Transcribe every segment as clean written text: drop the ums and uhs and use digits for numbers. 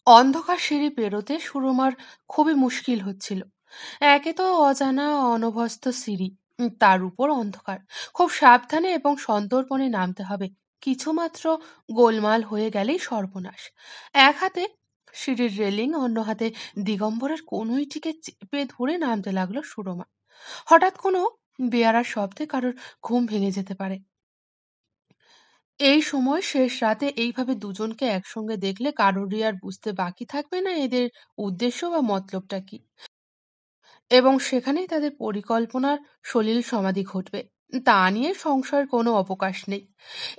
অন্ধকার সিঁড়ি পেরোতে সুরমার খুবই মুশকিল হচ্ছিল। একে তো অজানা অনভ্যস্ত সিঁড়ি, তার উপর অন্ধকার। খুব সাবধানে এবং সন্তর্পণে নামতে হবে। কিছুমাত্র গোলমাল হয়ে গেলেই সর্বনাশ। এক হাতে সিঁড়ির রেলিং, অন্য হাতে দিগম্বরের কনুইটিকে চেপে ধরে নামতে লাগলো সুরমা। হঠাৎ কোনো বেয়ারার শব্দে কারোর ঘুম ভেঙে যেতে পারে। এই সময় শেষ রাতে এইভাবে দুজনকে একসঙ্গে দেখলে কারোরই আর বুঝতে বাকি থাকবে না এদের উদ্দেশ্য বা মতলবটা কি, এবং সেখানেই তাদের পরিকল্পনার সলিল সমাধি ঘটবে। তা নিয়ে সংশয়ের কোনো অবকাশ নেই।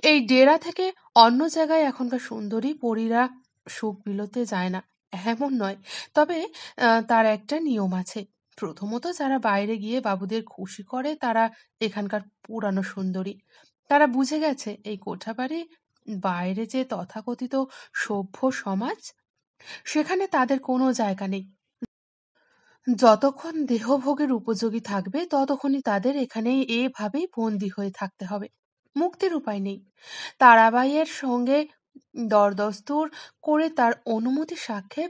এই ডেরা থেকে অন্য জায়গায় এখনকার সুন্দরী পরীরা সুখ বিলোতে যায় না, এমন নয়। তবে তার একটা নিয়ম আছে। প্রথমত, যারা বাইরে গিয়ে বাবুদের খুশি করে তারা এখানকার পুরানো সুন্দরী। তারা বুঝে গেছে এই কোঠাবাড়ি বাইরে যে তথাকথিত সভ্য সমাজ, সেখানে তাদের কোনো জায়গা নেই। যতক্ষণ দেহভোগের উপযোগী থাকবে ততক্ষণই তাদের এখানেই এভাবেই বন্দী হয়ে থাকতে হবে। মুক্তির উপায় নেই। তারাবাইয়ের সঙ্গে দরদস্তুর করে তার অনুমতি সাক্ষে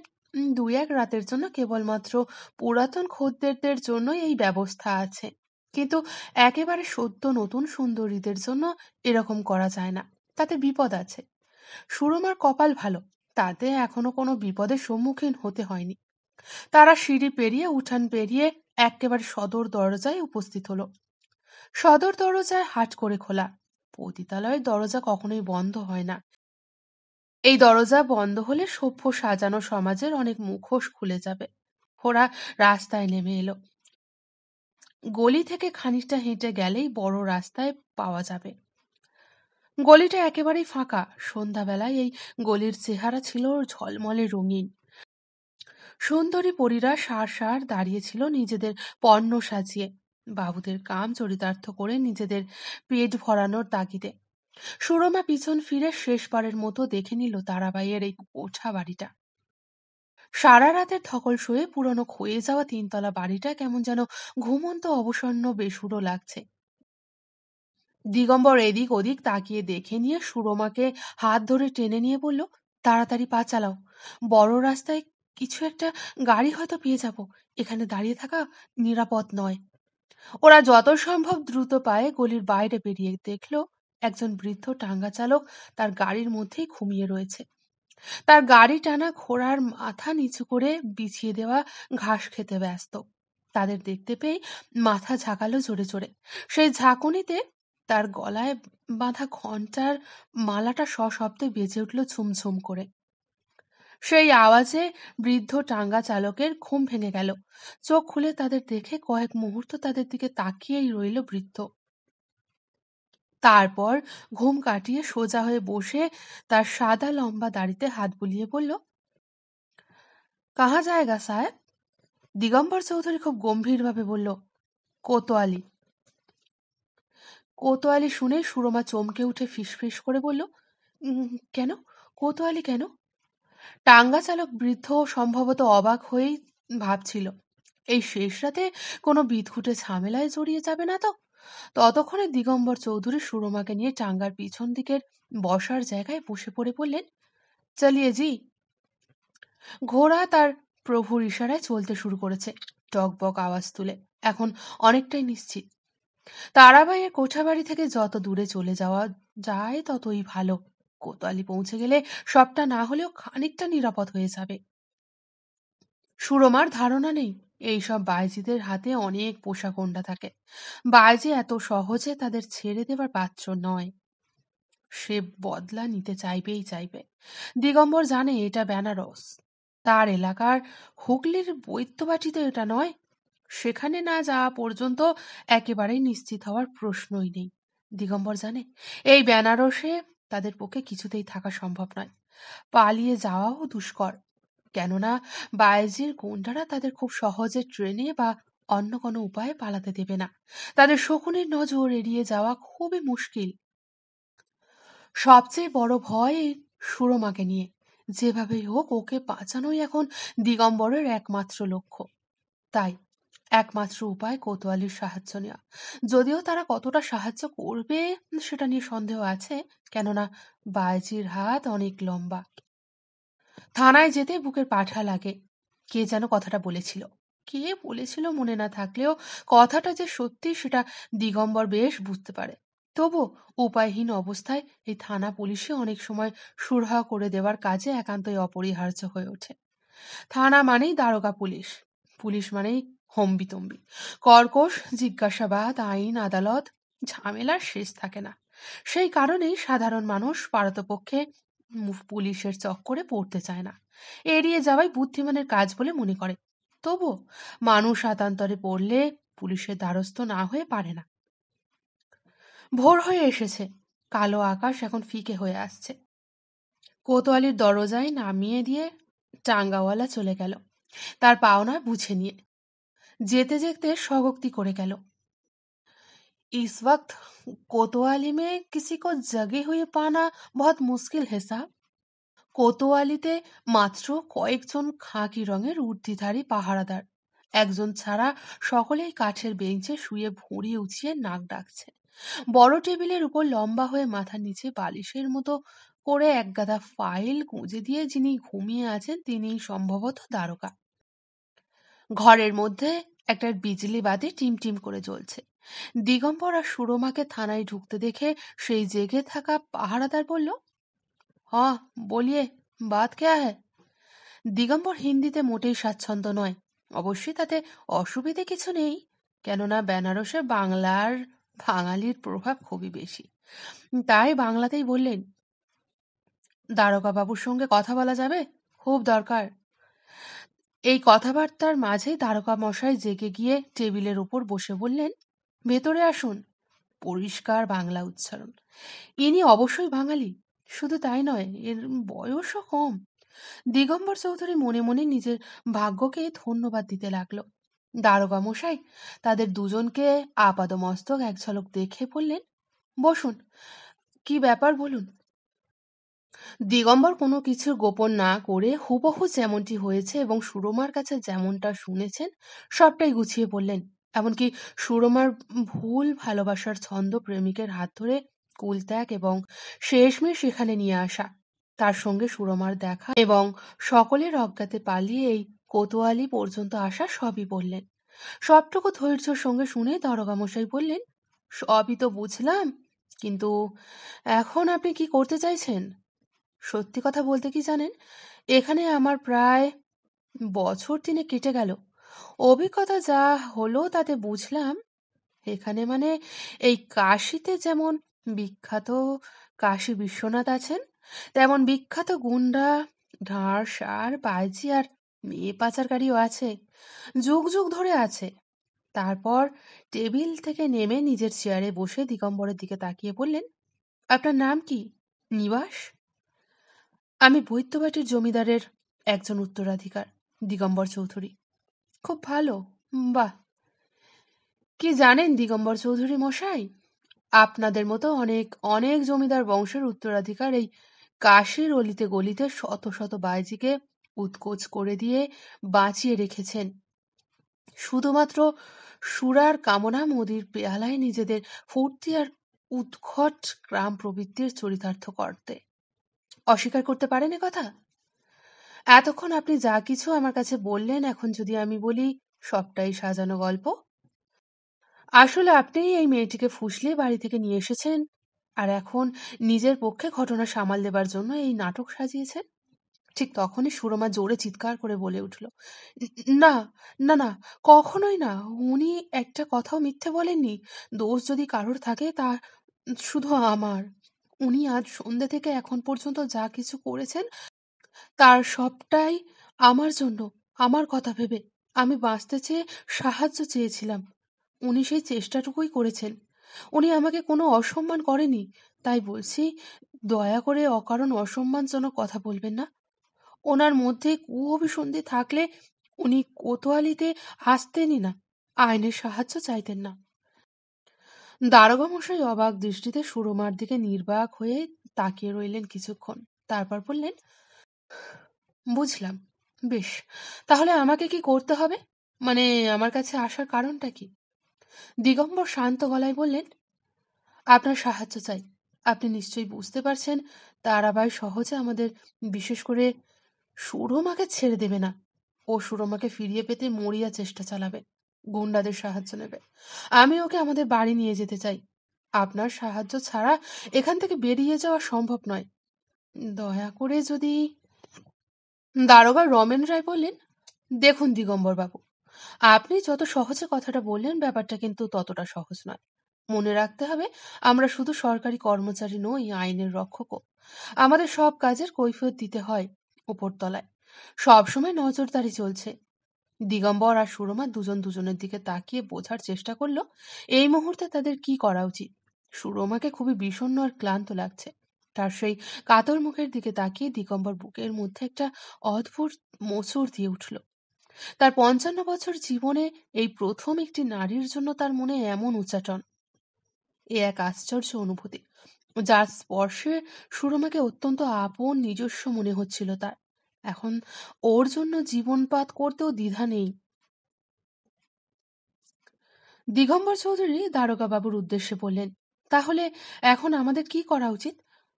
২-১ রাতের জন্য কেবলমাত্র পুরাতন খদ্দেরদের জন্যই এই ব্যবস্থা আছে। কিন্তু একেবারে সদ্য নতুন সুন্দরীদের জন্য এরকম করা যায় না। তাতে বিপদ আছে। সুরমার কপাল ভালো, তাতে এখনো কোনো বিপদের সম্মুখীন হতে হয়নি। তারা সিঁড়ি পেরিয়ে উঠান পেরিয়ে একেবারে সদর দরজায় উপস্থিত হলো। সদর দরজায় হাট করে খোলা। পতিতালয়ের দরজা কখনোই বন্ধ হয় না। এই দরজা বন্ধ হলে সভ্য সাজানো সমাজের অনেক মুখোশ খুলে যাবে। ওরা রাস্তায় নেমে এলো। গলি থেকে খানিকটা হেঁটে গেলেই বড় রাস্তায় পাওয়া যাবে। গলিটা একেবারেই ফাঁকা। সন্ধ্যাবেলায় এই গলির চেহারা ছিল ঝলমলে রঙিন। সুন্দরী পরীরা সার সার দাঁড়িয়েছিল নিজেদের পণ্য সাজিয়ে, বাবুদের কাম চরিতার্থ করে নিজেদের পেট ভরানোর তাগিদে। সুরমা পিছন ফিরে শেষবারের মতো দেখে নিল তারাবাইয়ের এই কোঠা বাড়িটা। সারা রাতের ধকল শুয়ে পুরনো ক্ষয়ে যাওয়া ৩ তলা বাড়িটা কেমন যেন ঘুমন্ত অবসন্ন বেসুরো লাগছে। দিগম্বর এদিক ওদিক তাকিয়ে দেখে নিয়ে সুরমাকে হাত ধরে টেনে নিয়ে বলল, তাড়াতাড়ি পা চালাও। বড় রাস্তায় কিছু একটা গাড়ি হয়তো পেয়ে যাব। এখানে দাঁড়িয়ে থাকা নিরাপদ নয়। ওরা যত সম্ভব দ্রুত পায়ে গলির বাইরে বেরিয়ে দেখল একজন বৃদ্ধ টাঙ্গা চালক তার গাড়ির মধ্যেই ঘুমিয়ে রয়েছে। তার গাড়ি টানা ঘোড়ার মাথা নিচু করে বিছিয়ে দেওয়া ঘাস খেতে ব্যস্ত। তাদের দেখতে পেয়ে মাথা ঝাঁকালো জোরে জোরে। সেই ঝাঁকুনিতে তার গলায় বাঁধা ঘণ্টার মালাটা সশব্দে বেজে উঠল ঝুমঝুম করে। সেই আওয়াজে বৃদ্ধ টাঙ্গা চালকের ঘুম ভেঙে গেল। চোখ খুলে তাদের দেখে কয়েক মুহূর্ত তাদের দিকে তাকিয়েই রইল বৃদ্ধ। তারপর ঘুম কাটিয়ে সোজা হয়ে বসে তার সাদা লম্বা দাড়িতে হাত বুলিয়ে বলল, কাহা জায়গা সাহেব? দিগম্বর চৌধুরী খুব গম্ভীরভাবে বলল, কোতোয়ালি। কোতোয়ালি শুনে সুরমা চমকে উঠে ফিসফিস করে বলল, কেন? কোতোয়ালি কেন? টাঙ্গা চালক বৃদ্ধ সম্ভবত অবাক হয়েই ভাবছিল, এই শেষ রাতে কোনো বিদঘুটে ঝামেলায় জড়িয়ে যাবে না তো? ততক্ষণে দিগম্বর চৌধুরী সুরমাকে নিয়ে টাঙ্গার পিছন দিকের বসার জায়গায় বসে পড়ে বললেন, চালিয়ে জি। ঘোড়া তার প্রভুর ইশারায় চলতে শুরু করেছে, টকবক আওয়াজ তুলে। এখন অনেকটাই নিশ্চিত। তারাবাইয়ের কোঠাবাড়ি থেকে যত দূরে চলে যাওয়া যায় ততই ভালো। কোতোয়ালি পৌঁছে গেলে সবটা না হলেও খানিকটা নিরাপদ হয়ে যাবে। সুরমার ধারণা নেই এইসব বায়েজিদের হাতে অনেক পোষা গন্ডা থাকে। বায়েজি এত সহজে তাদের ছেড়ে দেবার পাত্র নয়। সে বদলা নিতে চাইবেই চাইবে। দিগম্বর জানে এটা বেনারস, তার এলাকার হুগলির বৈদ্যবাটিতে এটা নয়। সেখানে না যাওয়া পর্যন্ত একেবারেই নিশ্চিত হওয়ার প্রশ্নই নেই। দিগম্বর জানে এই বেনারসে তাদের পক্ষে কিছুতেই থাকা সম্ভব নয়। পালিয়ে যাওয়াও দুষ্কর, কেননা বায়েজির গুন্ডারা তাদের খুব সহজে ট্রেনে বা অন্য কোনো উপায়ে পালাতে দেবে না। তাদের শকুনের নজর এড়িয়ে যাওয়া খুবই মুশকিল। সবচেয়ে বড় ভয় এই সুরমাকে নিয়ে। যেভাবেই হোক ওকে বাঁচানোই এখন দিগম্বরের একমাত্র লক্ষ্য। তাই একমাত্র উপায় কোতোয়ালির সাহায্য নেওয়া। যদিও তারা কতটা সাহায্য করবে সেটা নিয়ে সন্দেহ আছে, কেননা বায়েজির হাত অনেক লম্বা। থানায় যেতে বুকের পাঠা লাগে। কে যেন কথাটা বলেছিল, মনে না থাকলেও কথাটা যে সত্যি সেটা দিগম্বর বেশ বুঝতে পারে। তবু উপায়হীন অবস্থায় এই থানা পুলিশে অনেক সময় সুরাহা করে দেওয়ার কাজে একান্তই অপরিহার্য হয়ে ওঠে। থানা মানেই দারোগা পুলিশ, পুলিশ মানেই হম্বিতম্বি, কর্কশ জিজ্ঞাসাবাদ, আইন আদালত, ঝামেলার শেষ থাকে না। সেই কারণেই সাধারণ মানুষ পারতপক্ষে পুলিশের চক্করে পড়তে চায় না, এড়িয়ে যাওয়াই বুদ্ধিমানের কাজ বলে মনে করে। তবু মানুষ আতান্তরে পড়লে পুলিশের দ্বারস্থ না হয়ে পারে না। ভোর হয়ে এসেছে, কালো আকাশ এখন ফিকে হয়ে আসছে। কোতোয়ালির দরজায় নামিয়ে দিয়ে টাঙ্গাওয়ালা চলে গেল তার পাওনা বুঝে নিয়ে। যেতে যেতে স্বগোক্তি করে গেল, इस वक्त कोतवाली में किसी को जगे हुए पाना बहुत मुश्किल है साहब। কোতোয়ালিতে মাত্র কয়েকজন খাকি রঙের ঊর্ধ্বধারী পাহারাদার, একজন ছাড়া সকলেই কাঠের বেঞ্চে শুয়ে ভুঁড়ি উঁচিয়ে নাক ডাকছে। বড় টেবিলের উপর লম্বা হয়ে মাথার নিচে বালিশের মতো করে একগাদা ফাইল গুঁজে দিয়ে যিনি ঘুমিয়ে আছেন তিনিই সম্ভবত দারোগা। ঘরের মধ্যে একটা বিজলি বাতি টিমটিম করে জ্বলছে। দিগম্বর আর সুরমাকে থানায় ঢুকতে দেখে সেই জেগে থাকা পাহারাদার বলল, হ্যাঁ বলিয়ে, বাত ক্যা হ্যায়? দিগম্বর হিন্দিতে মোটেই স্বাচ্ছন্দ্য নয়, অবশ্যই তাতে অসুবিধে কিছু নেই, কেননা বেনারসে বাংলার বাঙালির প্রভাব খুবই বেশি। তাই বাংলাতেই বললেন, দারোগা বাবুর সঙ্গে কথা বলা যাবে, খুব দরকার। এই কথাবার্তার মাঝে দারোগা মশাই জেগে গিয়ে টেবিলের উপর বসে বললেন, ভেতরে আসুন। পরিষ্কার বাংলা উচ্চারণ। ইনি অবশ্যই বাঙালি, শুধু তাই নয়, এর বয়সও কম। দিগম্বর চৌধুরী মনে মনে নিজের ভাগ্যকে ধন্যবাদ দিতে লাগলো। দারোগা মশাই তাদের দুজনকে আপাদমস্তক এক ঝলক দেখে বললেন, বসুন, কি ব্যাপার বলুন। দিগম্বর কোনো কিছু গোপন না করে হুবহু যেমনটি হয়েছে এবং সুরমার কাছে যেমনটা শুনেছেন সবটাই গুছিয়ে বললেন। এমনকি সুরমার ভুল ভালোবাসার ছন্দ প্রেমিকের হাত ধরে কুলত্যাগ এবং শেষমেশ সেখানে নিয়ে আসা, তার সঙ্গে সুরমার দেখা এবং সকলের অজ্ঞাতে পালিয়ে এই কোতোয়ালি পর্যন্ত আসা সবই বললেন। সবটুকু ধৈর্যের সঙ্গে শুনে দারোগামশাই বললেন, সবই তো বুঝলাম, কিন্তু এখন আপনি কি করতে চাইছেন? সত্যি কথা বলতে কি জানেন, এখানে আমার প্রায় বছর 3 কেটে গেল। অভিজ্ঞতা যা হলো তাতে বুঝলাম, এখানে মানে এই কাশিতে যেমন বিখ্যাত কাশী বিশ্বনাথ আছেন, তেমন বিখ্যাত গুন্ডা, ঢাঁড় সার বাইজি আর মেয়ে পাচারকারীও আছে, যুগ যুগ ধরে আছে। তারপর টেবিল থেকে নেমে নিজের চেয়ারে বসে দিগম্বরের দিকে তাকিয়ে বললেন, আপনার নাম কি, নিবাস? আমি বৈদ্যবাটির জমিদারের একজন উত্তরাধিকার, দিগম্বর চৌধুরী। খুব ভালো, বাহ। কি জানেন দিগম্বর চৌধুরী মশাই, আপনাদের মতো অনেক অনেক জমিদার বংশের উত্তরাধিকার এই কাশীর অলিতে গলিতে শত শত বাইজিকে উৎকোচ করে দিয়ে বাঁচিয়ে রেখেছেন, শুধুমাত্র সুরার কামনা মোদির পেয়ালায় নিজেদের ফুর্তি আর উৎকট গ্রাম প্রবৃত্তির চরিতার্থ করতে। অস্বীকার করতে পারেন কথা? এতক্ষণ আপনি যা কিছু আমার কাছে বললেন, এখন যদি আমি বলি সবটাই সাজানো গল্প। আসলে আপনি এই মেয়েটিকে ফুসলিয়ে বাড়ি থেকে নিয়ে এসেছেন আর এখন নিজের পক্ষে ঘটনা সামাল দেবার জন্য এই নাটক সাজিয়েছেন। ঠিক তখনই সুরমা জোরে চিৎকার করে বলে উঠল, না না না, কখনোই না, উনি একটা কথাও মিথ্যে বলেননি। দোষ যদি কারোর থাকে তা শুধু আমার। উনি আজ সন্ধ্যে থেকে এখন পর্যন্ত যা কিছু করেছেন তার সবটাই আমার জন্য, আমার কথা ভেবে। আমি বাঁচতে চেয়ে সাহায্য চেয়েছিলাম, উনি সেই চেষ্টাটুকুই করেছেন। উনি আমাকে কোনো অসম্মান করেনি, তাই বলছি, দয়া করে অকারণ অসম্মানজনক কথা বলবেন না। ওনার মধ্যে কুঅভিসন্ধি থাকলে উনি কোতোয়ালিতে আসতেনই না, আইনের সাহায্য চাইতেন না। দারোগা মশাই অবাক দৃষ্টিতে সুরমার দিকে নির্বাক হয়ে তাকিয়ে রইলেন কিছুক্ষণ, তারপর বললেন, বুঝলাম, বেশ, তাহলে আমাকে কি করতে হবে, মানে আমার কাছে আসার কারণটা কি? দিগম্বর শান্ত গলায় বললেন, আপনার সাহায্য চাই। আপনি নিশ্চয়ই বুঝতে পারছেন তারাবাই সহজে আমাদের, বিশেষ করে সুরমাকে ছেড়ে দেবে না। ও সুরমাকে ফিরিয়ে পেতে মরিয়া চেষ্টা চালাবে, গুন্ডাদের সাহায্য নেবে। আমি ওকে আমাদের বাড়ি নিয়ে যেতে চাই। আপনার সাহায্য ছাড়া এখান থেকে বেরিয়ে যাওয়া সম্ভব নয়। দয়া করে যদি। দারোগা রমেন রায় বললেন, দেখুন দিগম্বর বাবু, আপনি যত সহজে কথাটা বললেন ব্যাপারটা কিন্তু ততটা সহজ নয়। মনে রাখতে হবে, আমরা শুধু সরকারি কর্মচারী নই, আইনের রক্ষকও। আমাদের সব কাজের কৈফিয়ত দিতে হয় উপরতলায়। সবসময় নজরদারি চলছে। দিগম্বর আর সুরমা দুজন দুজনের দিকে তাকিয়ে বোঝার চেষ্টা করলো এই মুহূর্তে তাদের কি করা উচিত। সুরমাকে খুবই বিষণ্ণ আর ক্লান্ত লাগছে। তার সেই কাতর মুখের দিকে তাকিয়ে দিগম্বর বুকের মধ্যে একটা অদ্ভুত মোচড় দিয়ে উঠল। তার ৫৫ বছর জীবনে এই প্রথম একটি নারীর জন্য তার মনে এমন উচ্চাটন। এ এক আশ্চর্য অনুভূতি, যার স্পর্শে সুরমাকে অত্যন্ত আপন নিজস্ব মনে হচ্ছিল তার। এখন ওর জন্য জীবনপাত করতেও দ্বিধা নেই। দিগম্বর চৌধুরী দারোগা বাবুর উদ্দেশ্যে বললেন, তাহলে এখন আমাদের কি করা উচিত,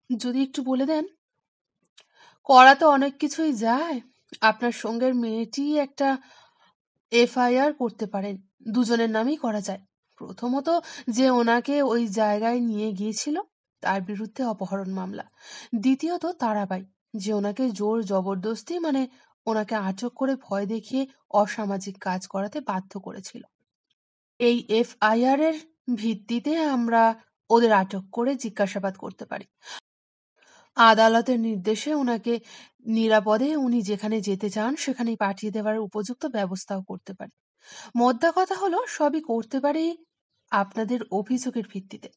যদি একটু বলে দেন। করা তো অনেক কিছুই যায়। আপনার সঙ্গের মেয়েটি একটা এফআইআর করতে পারেন। দুজনের নামেই করা যায়। প্রথমত, যে ওনাকে ওই জায়গায় নিয়ে গিয়েছিল তার বিরুদ্ধে অপহরণ মামলা। দ্বিতীয়ত, তারাবাই, যে ওনাকে জোর জবরদস্তি মানে ওনাকে আটক করে ভয় দেখিয়ে অসামাজিক কাজ করাতে বাধ্য করেছিল। এই এফআইআর এর ভিত্তিতে আমরা ওদের আটক করে জিজ্ঞাসাবাদ করতে পারি। আদালতের নির্দেশে ওনাকে নিরাপদে উনি যেখানে যেতে চান সেখানেই পাঠিয়ে দেওয়ার উপযুক্ত ব্যবস্থাও করতে পারি। মোদ্দা কথা হলো, সবই করতে পারি আপনাদের অভিযোগের ভিত্তিতে।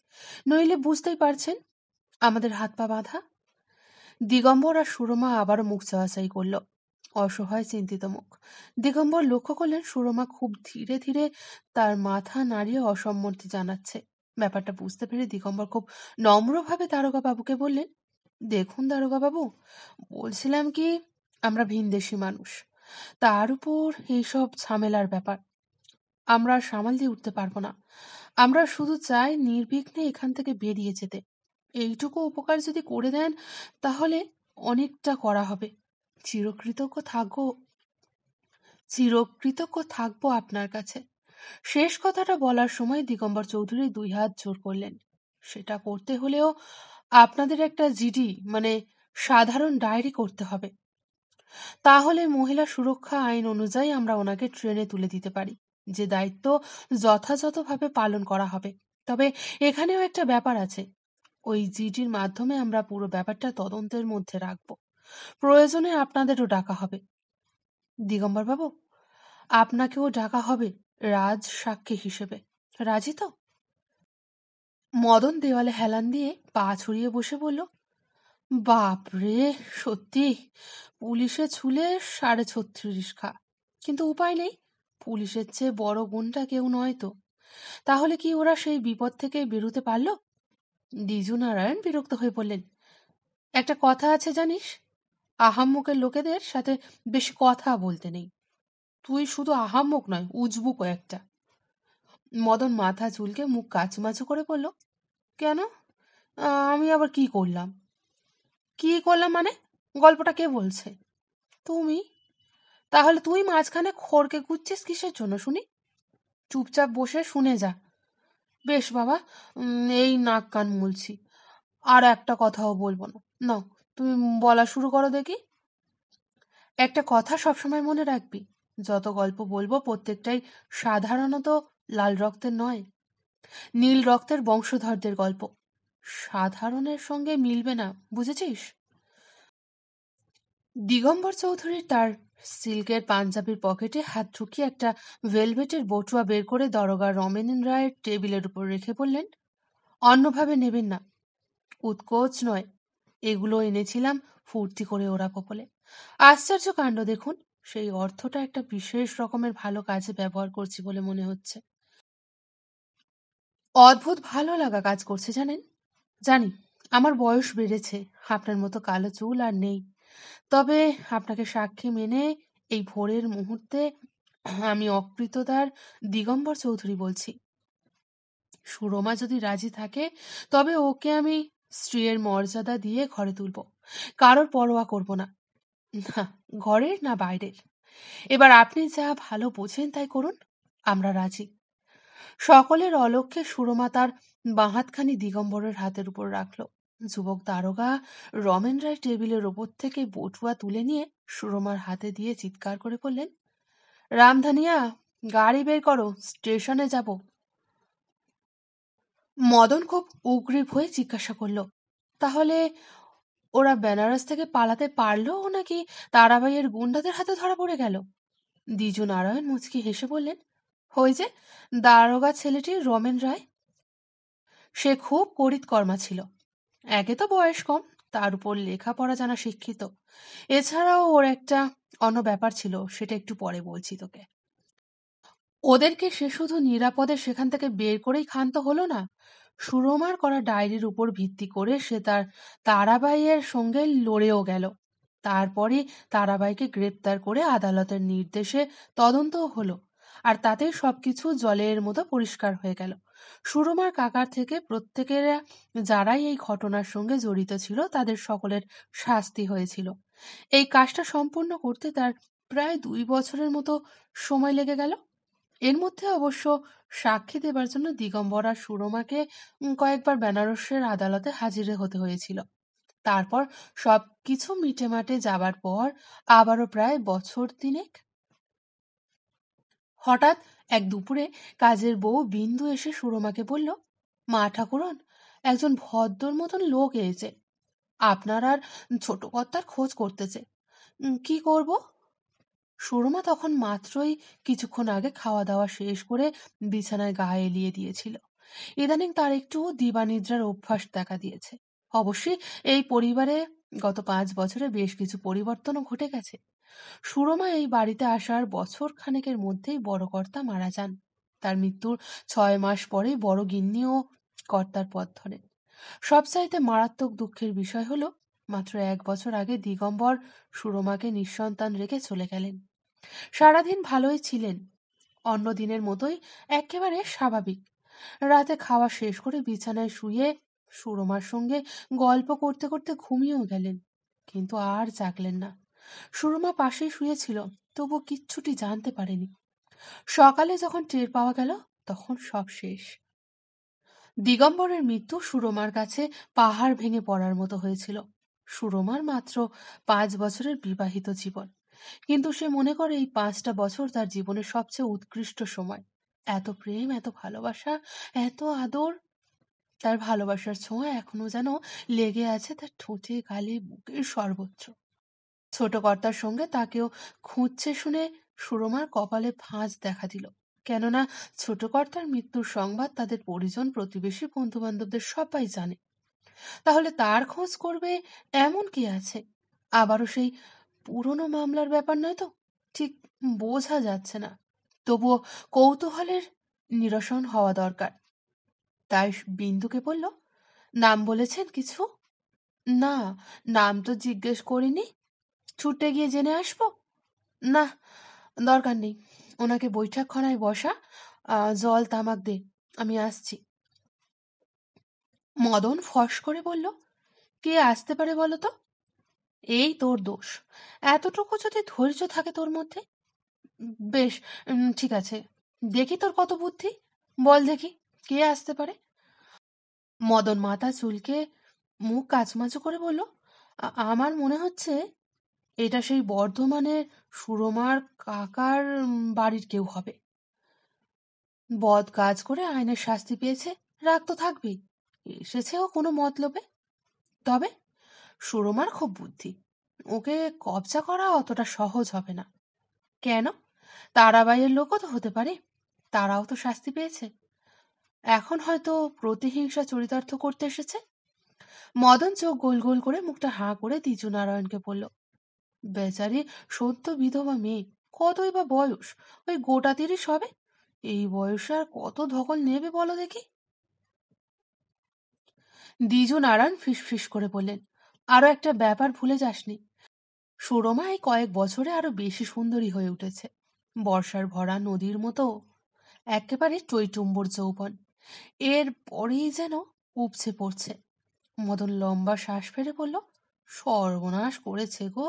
নইলে বুঝতেই পারছেন আমাদের হাত পা বাঁধা। দিগম্বর আর সুরমা আবারও মুখ চাওয়াচাই করল, অসহায় চিন্তিত মুখ। দিগম্বর লক্ষ্য করলেন সুরমা খুব ধীরে ধীরে তার মাথা নাড়িয়ে অসম্মতি জানাচ্ছে। ব্যাপারটা বুঝতে পেরে দিগম্বর খুব নম্রভাবে দারোগা বাবুকে বললেন, দেখুন দারোগা বাবু, বলছিলাম কি, আমরা ভিনদেশী মানুষ, তার উপর এইসব ঝামেলার ব্যাপার আমরা আর সামাল দিয়ে উঠতে পারবো না। আমরা শুধু চাই নির্বিঘ্নে এখান থেকে বেরিয়ে যেতে। এইটুকু উপকার যদি করে দেন তাহলে অনেকটা করা হবে। চিরকৃতজ্ঞ থাকবো, চিরকৃতজ্ঞ থাকবো আপনার কাছে। শেষ কথাটা বলার সময় দিগম্বর চৌধুরী দুই হাত জোর করলেন। সেটা করতে হলেও আপনাদের একটা জিডি মানে সাধারণ ডায়েরি করতে হবে। তাহলে মহিলা সুরক্ষা আইন অনুযায়ী আমরা ওনাকে ট্রেনে তুলে দিতে পারি, যে দায়িত্ব যথাযথভাবে পালন করা হবে। তবে এখানেও একটা ব্যাপার আছে, ওই জিডির মাধ্যমে আমরা পুরো ব্যাপারটা তদন্তের মধ্যে রাখব। প্রয়োজনে আপনাদেরও ডাকা হবে। দিগম্বর বাবু, আপনাকেও ডাকা হবে রাজ সাক্ষী হিসেবে। রাজি তো? মদন দেওয়ালে হেলান দিয়ে পা ছড়িয়ে বসে বলল, বাপরে, সত্যি পুলিশে ছুলে 36.5 খা। কিন্তু উপায় নেই, পুলিশের চেয়ে বড় গুণটা কেউ নয় তো। তাহলে কি ওরা সেই বিপদ থেকে বেরোতে পারল? দ্বিজু নারায়ণ বিরক্ত হয়ে বললেন, একটা কথা আছে জানিস, আহাম্মকের লোকেদের সাথে বেশি কথা বলতে নেই। তুই শুধু আহাম্মক নয়, উজবুক একটা। মদন মাথা চুলকে মুখ কাচুমাচু করে বলল, কেন? আমি আবার কি করলাম? কি করলাম মানে? গল্পটা কে বলছে? তুমি। তাহলে তুই মাঝখানে খড়কে গুচ্ছিস কিসের জন্য শুনি? চুপচাপ বসে শুনে যা। বেশ বাবা, এই নাক কান মুলছি, আর একটা কথাও বলবো না। নাও, তুমি বলা শুরু করো দেখি। একটা কথা সবসময় মনে রাখবি, যত গল্প বলবো প্রত্যেকটাই সাধারণত লাল রক্তের নয়, নীল রক্তের বংশধরদের গল্প। সাধারণের সঙ্গে মিলবে না, বুঝেছিস? দিগম্বর চৌধুরী তার সিল্কের পাঞ্জাবির পকেটে হাত ঢুকিয়ে একটা ভেলভেটের বটুয়া বের করে দারোগা রমেন রায়ের টেবিলের উপর রেখে বললেন, অন্যভাবে নেবেন না, উৎকোচ নয়, এগুলো এনেছিলাম ফুর্তি করে ওড়াবো বলে। আশ্চর্য কাণ্ড দেখুন, সেই অর্থটা একটা বিশেষ রকমের ভালো কাজে ব্যবহার করছি বলে মনে হচ্ছে। অদ্ভুত ভালো লাগা কাজ করছে জানেন। জানি আমার বয়স বেড়েছে, আপনার মতো কালো চুল আর নেই। তবে আপনাকে সাক্ষী মেনে এই ভোরের মুহূর্তে আমি অকৃতদার দিগম্বর চৌধুরী বলছি, সুরমা যদি রাজি থাকে তবে ওকে আমি স্ত্রীর মর্যাদা দিয়ে ঘরে তুলব, কারোর পরোয়া করব না। না, ঘরের না বাইরের। এবার আপনি যা ভালো বোঝেন তাই করুন, আমরা রাজি। সকলের অলক্ষ্যে সুরমা তার বাঁ হাতখানি দিগম্বরের হাতের উপর রাখল। যুবক দারোগা রমেন রায় টেবিলের ওপর থেকে বটুয়া তুলে নিয়ে সুরমার হাতে দিয়ে চিৎকার করে বললেন, রামধানিয়া, গাড়ি বের করো, স্টেশনে যাব। মদন খুব উগ্রীব হয়ে জিজ্ঞাসা করল, তাহলে ওরা বেনারস থেকে পালাতে পারলো নাকি তারাবাইয়ের গুন্ডাদের হাতে ধরা পড়ে গেল? দ্বিজু নারায়ণ মুচকি হেসে বললেন, ওই যে দারোগা ছেলেটি রমেন রায়, সে খুব করিতকর্মা ছিল। একে তো বয়স কম, তার উপর লেখাপড়া জানা শিক্ষিত। এছাড়াও ওর একটা অন্য ব্যাপার ছিল, সেটা একটু পরে বলছি তোকে। ওদেরকে সে শুধু নিরাপদে সেখান থেকে বের করেই ক্ষান্ত হলো না, সুরমার করা ডায়েরির উপর ভিত্তি করে সে তার তারাবাইয়ের সঙ্গে লড়েও গেল। তারপরে তারাবাইকে গ্রেপ্তার করে আদালতের নির্দেশে তদন্তও হলো, আর তাতেই সবকিছু জলের মতো পরিষ্কার হয়ে গেল। সুরমার কাকার থেকে প্রত্যেকের, যারাই এই ঘটনার সঙ্গে জড়িত ছিল, তাদের সকলের শাস্তি হয়েছিল। এই কাজটা সম্পূর্ণ করতে তার প্রায় 2 বছরের মতো সময় লেগে গেল। এর মধ্যে অবশ্য সাক্ষী দেবার জন্য দিগম্বর আর সুরমাকে কয়েকবার বেনারসের আদালতে হাজিরে হতে হয়েছিল। তারপর সবকিছু মিটেমাটে যাবার পর আবারও প্রায় বছর তিনেক। হঠাৎ এক দুপুরে কাজের বউ বিন্দু এসে সুরমাকে বলল, মা ঠাকুরন, একজন ভদ্রর মতন লোক এসেছে, আপনার আর ছোট কর্তার খোঁজ করতেছে। কি করব? সুরমা তখন মাত্রই কিছুক্ষণ আগে খাওয়া দাওয়া শেষ করে বিছানায় গা এলিয়ে দিয়েছিল। ইদানিং তার একটু দিবানিদ্রার অভ্যাস দেখা দিয়েছে। অবশ্যই এই পরিবারে গত 5 বছরে বেশ কিছু পরিবর্তনও ঘটে গেছে। সুরমা এই বাড়িতে আসার বছর খানেকের মধ্যেই বড় কর্তা মারা যান। তার মৃত্যুর 6 মাস পরেই বড় গিন্নিও কর্তার পথ ধরেন। সবচাইতে মারাত্মক দুঃখের বিষয় হলো, মাত্র 1 বছর আগে দিগম্বর সুরমাকে নিঃসন্তান রেখে চলে গেলেন। সারাদিন ভালোই ছিলেন, অন্য দিনের মতোই, একেবারে স্বাভাবিক। রাতে খাওয়া শেষ করে বিছানায় শুয়ে সুরমার সঙ্গে গল্প করতে করতে ঘুমিয়েও গেলেন, কিন্তু আর জাগলেন না। সুরমা পাশেই শুয়েছিল, তবু কিচ্ছুটি জানতে পারেনি। সকালে যখন টের পাওয়া গেল, তখন সব শেষ। দিগম্বরের মৃত্যু সুরমার কাছে পাহাড় ভেঙে পড়ার মতো হয়েছিল। সুরমার মাত্র 5 বছরের বিবাহিত জীবন, কিন্তু সে মনে করে এই 5টা বছর তার জীবনের সবচেয়ে উৎকৃষ্ট সময়। এত প্রেম, এত ভালোবাসা, এত আদর। তার ভালোবাসার ছোঁয়া এখনো যেন লেগে আছে তার ঠোঁটে, গালে, বুকের সর্বত্র। ছোট কর্তার সঙ্গে তাকেও খুঁজছে শুনে সুরমার কপালে ভাঁজ দেখা দিল। কেননা ছোট কর্তার মৃত্যুর সংবাদ তাদের পরিজন, প্রতিবেশী, বন্ধু বান্ধবদের সবাই জানে। তাহলে তার খোঁজ করবে এমন কি আছে? আবারও সেই পুরনো মামলার ব্যাপার নয় তো? ঠিক বোঝা যাচ্ছে না। তবুও কৌতূহলের নিরসন হওয়া দরকার। তাই বিন্দুকে বলল, নাম বলেছেন কিছু? না, নাম তো জিজ্ঞেস করিনি। ছুটে গিয়ে জেনে আসবো? না, দরকার নেই। ওনাকে বৈঠকখানায় বসা, জল তামাক দে, আমি আসছি। মদন ফস করে বলল, কে আসতে পারে বলো তো? এই তোর দোষ। এতটুকু যদি ধৈর্য থাকে তোর মধ্যে। বেশ, ঠিক আছে, দেখি তোর কত বুদ্ধি। বল দেখি, কে আসতে পারে? মদন মাথা চুলকে মুখ কাচমাচু করে বলল, আমার মনে হচ্ছে এটা সেই বর্ধমানের সুরমার কাকার বাড়ির কেউ হবে। বদ কাজ করে আইনের শাস্তি পেয়েছে, রাগ তো থাকবেই। এসেছেও কোনো মতলবে। তবে সুরমার খুব বুদ্ধি, ওকে কবজা করা অতটা সহজ হবে না। কেন? তারাবাইয়ের লোকও তো হতে পারে, তারাও তো শাস্তি পেয়েছে। এখন হয়তো প্রতিহিংসা চরিতার্থ করতে এসেছে। মদন চোখ গোল গোল করে মুখটা হাঁ করে দ্বিজু নারায়ণকে বলল, বেচারি সদ্য বিধবা মেয়ে, কতই বা বয়স, ওই গোটা 30 হবে। এই বয়সে আর কত ধকল নেবে বলো দেখি? দ্বিজু নারায়ণ ফিসফিস করে বললেন, আরো একটা ব্যাপার ভুলে যাসনি, সুরমা এই কয়েক বছরে আরো বেশি সুন্দরী হয়ে উঠেছে। বর্ষার ভরা নদীর মতো একেবারে টইটুম্বর যৌবন এর পরেই যেন উপচে পড়ছে। মদন লম্বা শ্বাস ফেলে বলল, সর্বনাশ করেছে গো।